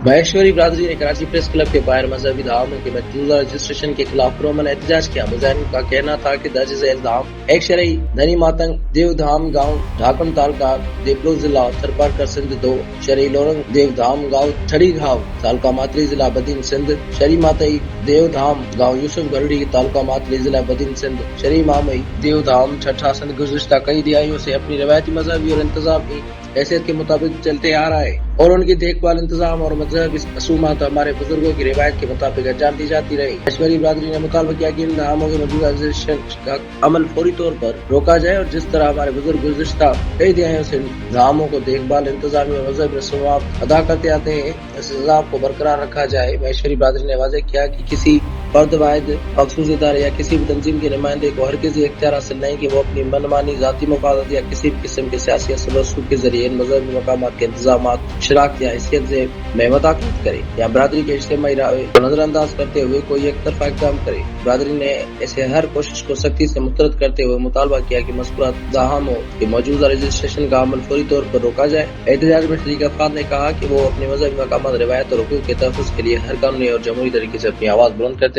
महेश्वरी बरादरी ने Karachi press club के बाहर मजहबी धामों के मौजूदा रजिस्ट्रेशन के खिलाफ पुरअमन एहतजाज किया। मुजाहिरीन का कहना था कि दर्ज झेल धाम एक शरई धनी मातंग देवधाम गांव ढाकम तालका देपलो जिला थरपारकर सिंध 2 शरई लोरंग देवधाम गांव छड़ी घाव तालका मातली जिला बदीन सिंध शरी मातई देवधाम गांव यूसुफ गढ़ी तालका मातली जिला बदीन सिंध शरी मामई देवधाम छठा सिंध गुज़िश्ता कई दिहाइयों से अपनी रवायती मजहबी और इंतजामी हैसियत के मुताबिक चलते आ रहा है और उनकी देखभाल इंतजाम और मजहबी रसूमात हमारे बुजुर्गों की रिवायत के मुताबिक अंजाम दी जाती रही। महेश्वरी बरादरी ने मुतालबा किया कि इन धामों के मौजूदा रजिस्ट्रेशन का अमल फौरी तौर पर रोका जाए और जिस तरह हमारे बुजुर्ग गुज़िश्ता कई दिहाइयों से धामों को देखभाल इंतजामी और मजहबी रसूमात अदा करते आते हैं, इस निज़ाम को बरकरार रखा जाए। महेश्वरी बरादरी ने वाज़ेह किया कि किसी फर्द वाहिद मखसूस इदारे या किसी भी तंजीम के नुमाइंदे को हरगिज़ ये इख्तियार हासिल नहीं कि वो अपनी मनमानी जाती मफादत या किसी भी किस्म के सियासी असर के जरिए इन मजहबी मकामात के इंतजामात शराकत या हैसियत से महमदाखलत करे या बरादरी के इज्तिमाई राय को नजरअंदाज करते हुए कोई एक तरफा इक़दाम करे। बरादरी ने ऐसे हर कोशिश को सख्ती से मुस्तरद करते हुए मुतालबा किया कि मज़कूरा धामों के मौजूदा रजिस्ट्रेशन का अमल फौरी तौर पर रोका जाए। एहतजाज में शरीक अफराद ने कहा कि वो अपने मजहबी मकामात, रिवायत और हुकूक के तहफ़्फ़ुज़ के लिए हर कानूनी और जमहूरी तरीके से अपनी आवाज़ बुलंद करते